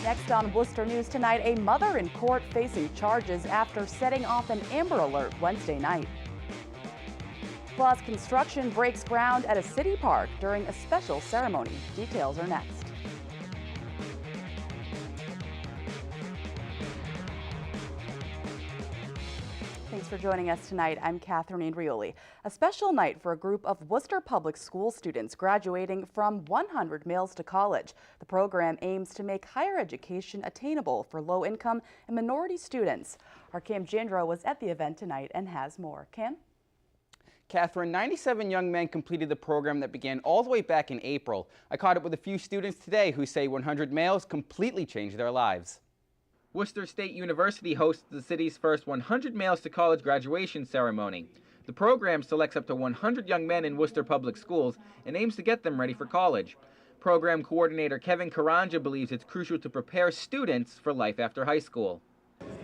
Next on Worcester News Tonight, a mother in court facing charges after setting off an Amber Alert Wednesday night. Plus, construction breaks ground at a city park during a special ceremony. Details are next. Thanks for joining us tonight. I'm Catherine Andrioli. A special night for a group of Worcester Public School students graduating from 100 Miles to College. The program aims to make higher education attainable for low-income and minority students. Our Cam Jandro was at the event tonight and has more. Cam? Catherine, 97 young men completed the program that began all the way back in April. I caught up with a few students today who say 100 Miles completely changed their lives. Worcester State University hosts the city's first 100 Miles to College graduation ceremony. The program selects up to 100 young men in Worcester Public Schools and aims to get them ready for college. Program coordinator Kevin Karanja believes it's crucial to prepare students for life after high school.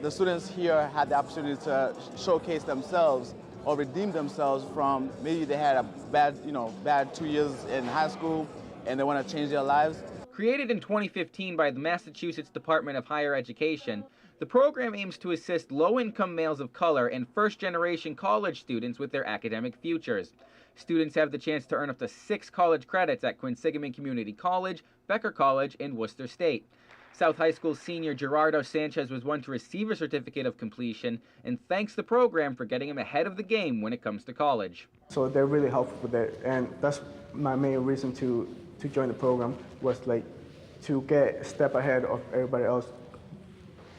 The students here had the opportunity to showcase themselves or redeem themselves from maybe they had a bad 2 years in high school and they want to change their lives. Created in 2015 by the Massachusetts Department of Higher Education, the program aims to assist low-income males of color and first-generation college students with their academic futures. Students have the chance to earn up to 6 college credits at Quinsigamond Community College, Becker College, and Worcester State. South High School senior Gerardo Sanchez was one to receive a certificate of completion and thanks the program for getting him ahead of the game when it comes to college. So they're really helpful with it, and that's my main reason to join the program, was like to get a step ahead of everybody else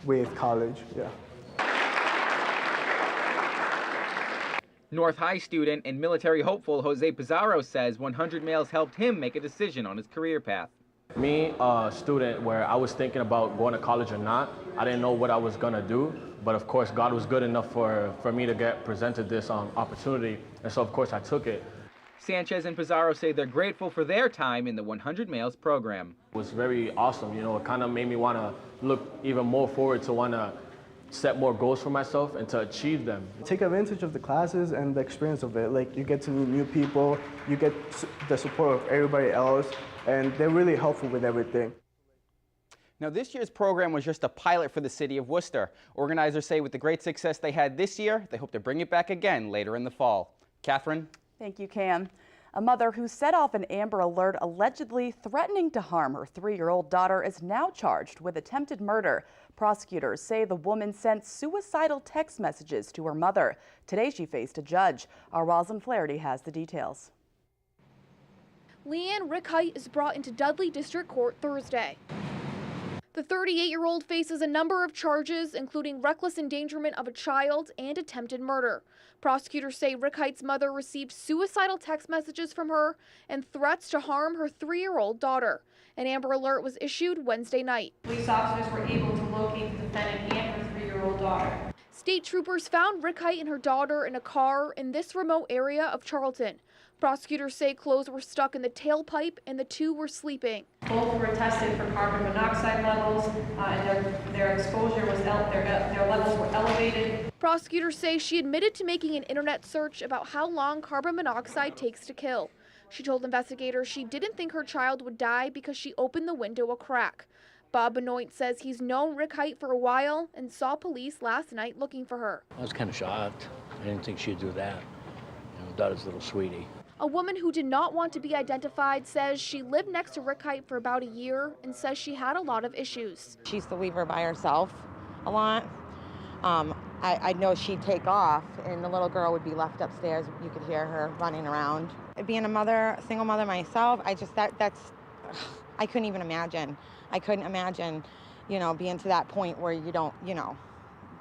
with college. Yeah. North High student and military hopeful Jose Pizarro says 100 Miles helped him make a decision on his career path. Me, a student where I was thinking about going to college or not, I didn't know what I was gonna do, but of course God was good enough for me to get presented this opportunity, and so of course I took it. Sanchez and Pizarro say they're grateful for their time in the 100 Miles program. It was very awesome, it kind of made me want to look even more forward to want to set more goals for myself and to achieve them. Take advantage of the classes and the experience of it. Like, you get to meet new people, you get the support of everybody else, and they're really helpful with everything. Now, this year's program was just a pilot for the city of Worcester. Organizers say with the great success they had this year, they hope to bring it back again later in the fall. Catherine? Thank you, Cam. A mother who set off an Amber Alert allegedly threatening to harm her 3-year-old daughter is now charged with attempted murder. Prosecutors say the woman sent suicidal text messages to her mother. Today she faced a judge. Our Rosalind Flaherty has the details. Leanne Rickhite is brought into Dudley District Court Thursday. The 38-year-old faces a number of charges, including reckless endangerment of a child and attempted murder. Prosecutors say Rickhite's mother received suicidal text messages from her and threats to harm her 3-year-old daughter. An Amber Alert was issued Wednesday night. Police officers were able to locate the defendant and her 3-year-old daughter. State troopers found Rickhite and her daughter in a car in this remote area of Charlton. Prosecutors say clothes were stuck in the tailpipe and the two were sleeping. Both were tested for carbon monoxide levels, and their exposure was their levels were elevated. Prosecutors say she admitted to making an internet search about how long carbon monoxide takes to kill. She told investigators she didn't think her child would die because she opened the window a crack. Bob Benoit says he's known Rickhite for a while and saw police last night looking for her. I was kind of shocked. I didn't think she'd do that. Daughter's little sweetie. A woman who did not want to be identified says she lived next to Rickhite for about a year and says she had a lot of issues. She used to leave her by herself a lot. I know she'd take off and the little girl would be left upstairs. You could hear her running around. Being a single mother myself, I couldn't even imagine. I couldn't imagine, being to that point where you don't,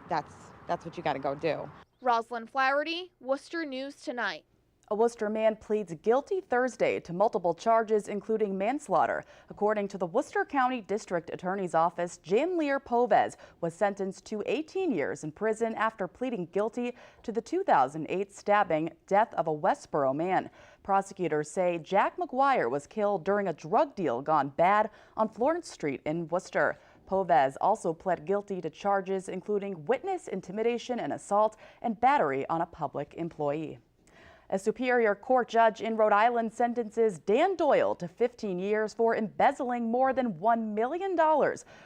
that's what you got to go do. Rosalind Flaherty, Worcester News Tonight. A Worcester man pleads guilty Thursday to multiple charges, including manslaughter. According to the Worcester County District Attorney's Office, Janleer Povez was sentenced to 18 years in prison after pleading guilty to the 2008 stabbing death of a Westboro man. Prosecutors say Jack McGuire was killed during a drug deal gone bad on Florence Street in Worcester. Povez also pled guilty to charges including witness intimidation and assault and battery on a public employee. A Superior Court judge in Rhode Island sentences Dan Doyle to 15 years for embezzling more than $1 million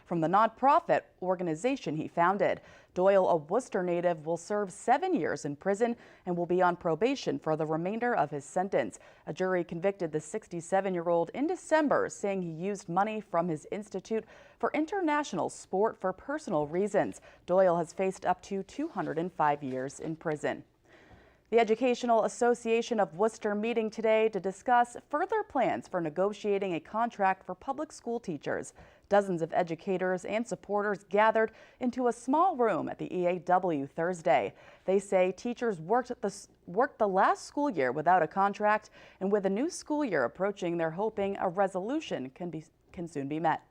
from the nonprofit organization he founded. Doyle, a Worcester native, will serve 7 years in prison and will be on probation for the remainder of his sentence. A jury convicted the 67-year-old in December, saying he used money from his Institute for International Sport for personal reasons. Doyle has faced up to 205 years in prison. The Educational Association of Worcester meeting today to discuss further plans for negotiating a contract for public school teachers. Dozens of educators and supporters gathered into a small room at the EAW Thursday. They say teachers worked the last school year without a contract, and with a new school year approaching, they're hoping a resolution can soon be met.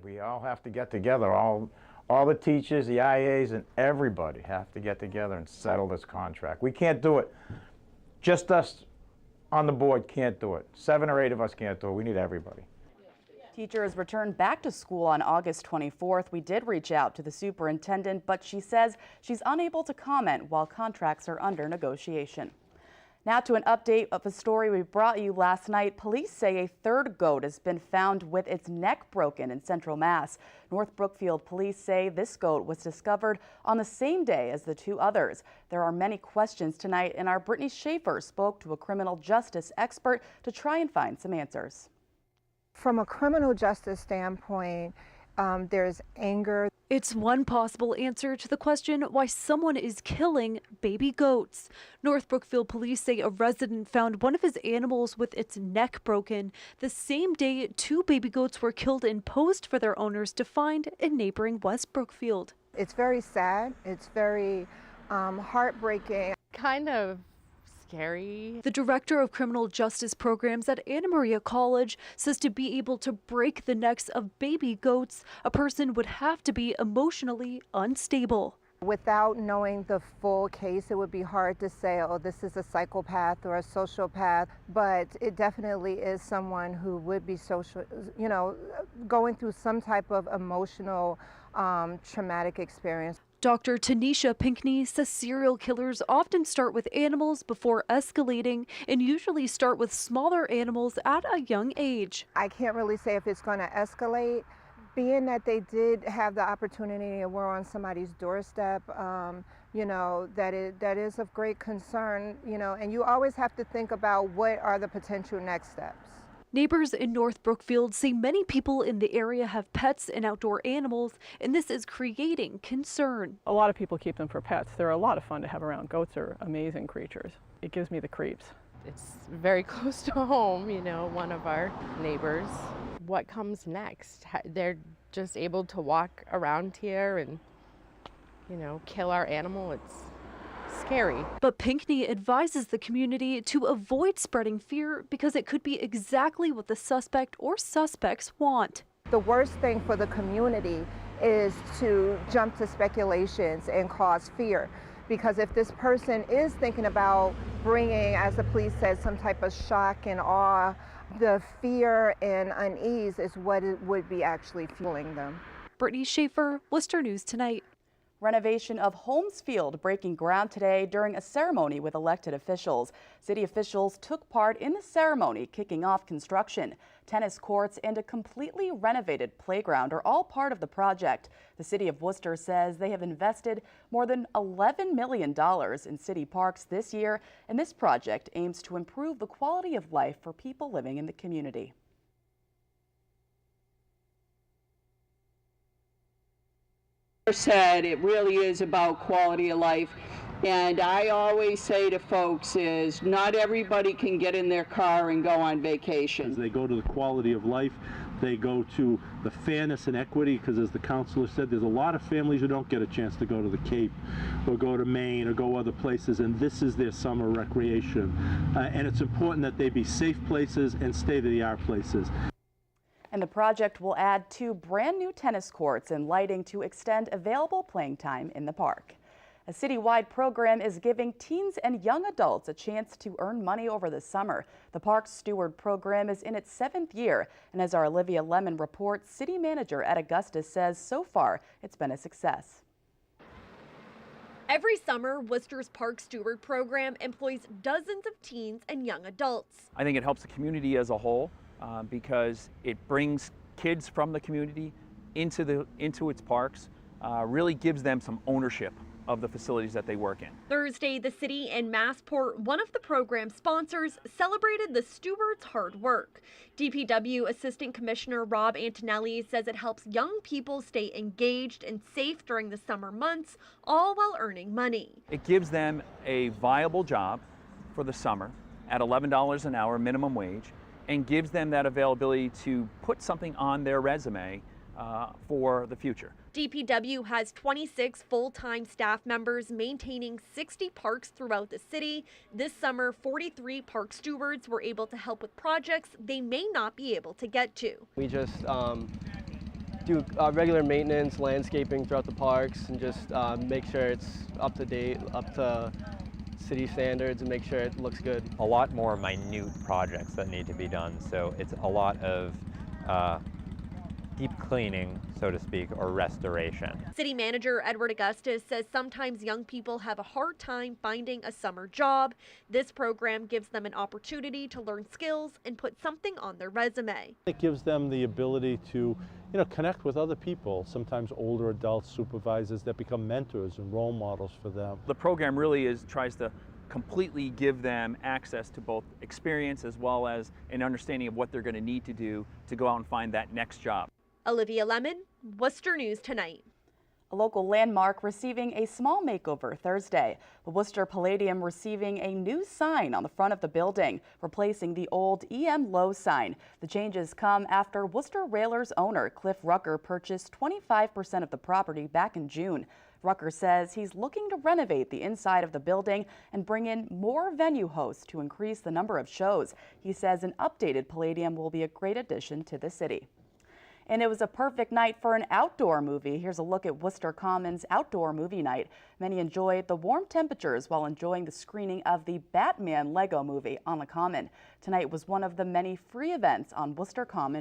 We all have to get together, all the teachers, the IAs, and everybody have to get together and settle this contract. We can't do it. Just us on the board can't do it. 7 or 8 of us can't do it. We need everybody. Teachers returned back to school on August 24th. We did reach out to the superintendent, but she says she's unable to comment while contracts are under negotiation. Now to an update of a story we brought you last night. Police say a third goat has been found with its neck broken in Central Mass. North Brookfield police say this goat was discovered on the same day as the 2 others. There are many questions tonight, and our Brittany Schaefer spoke to a criminal justice expert to try and find some answers. From a criminal justice standpoint, there's anger. It's one possible answer to the question why someone is killing baby goats. North Brookfield police say a resident found one of his animals with its neck broken the same day 2 baby goats were killed and posed for their owners to find in neighboring West Brookfield. It's very sad. It's very heartbreaking. Kind of scary. The director of criminal justice programs at Anna Maria College says to be able to break the necks of baby goats, a person would have to be emotionally unstable. Without knowing the full case, it would be hard to say, oh, this is a psychopath or a sociopath, but it definitely is someone who would be going through some type of emotional, traumatic experience. Dr. Tanisha Pinkney says serial killers often start with animals before escalating and usually start with smaller animals at a young age. I can't really say if it's going to escalate. Being that they did have the opportunity and were on somebody's doorstep, that is of great concern, and you always have to think about what are the potential next steps. Neighbors in North Brookfield say many people in the area have pets and outdoor animals, and this is creating concern. A lot of people keep them for pets. They're a lot of fun to have around. Goats are amazing creatures. It gives me the creeps. It's very close to home, one of our neighbors. What comes next? They're just able to walk around here and, kill our animal. It's scary. But Pinkney advises the community to avoid spreading fear because it could be exactly what the suspect or suspects want. The worst thing for the community is to jump to speculations and cause fear. Because if this person is thinking about bringing, as the police said, some type of shock and awe, the fear and unease is what it would be actually fueling them. Brittany Schaefer, Worcester News Tonight. Renovation of Holmes Field breaking ground today during a ceremony with elected officials. City officials took part in the ceremony, kicking off construction. Tennis courts and a completely renovated playground are all part of the project. The City of Worcester says they have invested more than $11 million in city parks this year, and this project aims to improve the quality of life for people living in the community. Said it really is about quality of life, and I always say to folks is not everybody can get in their car and go on vacation. As they go to the quality of life, they go to the fairness and equity, because as the counselor said, there's a lot of families who don't get a chance to go to the Cape or go to Maine or go other places, and this is their summer recreation, and it's important that they be safe places and state-of-the-art places. And the project will add 2 brand new tennis courts and lighting to extend available playing time in the park. A citywide program is giving teens and young adults a chance to earn money over the summer. The park's Steward program is in its 7th year, and as our Olivia Lemon reports, City Manager Ed Augustus says so far it's been a success. Every summer, Worcester's Park Steward program employs dozens of teens and young adults. I think it helps the community as a whole because it brings kids from the community into its parks, really gives them some ownership of the facilities that they work in. Thursday, the city and Massport, one of the program sponsors, celebrated the stewards' hard work. DPW Assistant Commissioner Rob Antonelli says it helps young people stay engaged and safe during the summer months, all while earning money. It gives them a viable job for the summer at $11 an hour minimum wage and gives them that availability to put something on their resume for the future. DPW has 26 full-time staff members maintaining 60 parks throughout the city. This summer, 43 park stewards were able to help with projects they may not be able to get to. We just do regular maintenance, landscaping throughout the parks, and just make sure it's up to date, up to city standards, and make sure it looks good. A lot more minute projects that need to be done, so it's a lot of deep cleaning, so to speak, or restoration. City Manager Edward Augustus says sometimes young people have a hard time finding a summer job. This program gives them an opportunity to learn skills and put something on their resume. It gives them the ability to, connect with other people, sometimes older adults, supervisors that become mentors and role models for them. The program really tries to completely give them access to both experience as well as an understanding of what they're going to need to do to go out and find that next job. Olivia Lemon, Worcester News Tonight. A local landmark receiving a small makeover Thursday. The Worcester Palladium receiving a new sign on the front of the building, replacing the old EM Low sign. The changes come after Worcester Railers owner Cliff Rucker purchased 25% of the property back in June. Rucker says he's looking to renovate the inside of the building and bring in more venue hosts to increase the number of shows. He says an updated Palladium will be a great addition to the city. And it was a perfect night for an outdoor movie. Here's a look at Worcester Commons Outdoor Movie Night. Many enjoyed the warm temperatures while enjoying the screening of the Batman Lego movie on the Common. Tonight was one of the many free events on Worcester Common.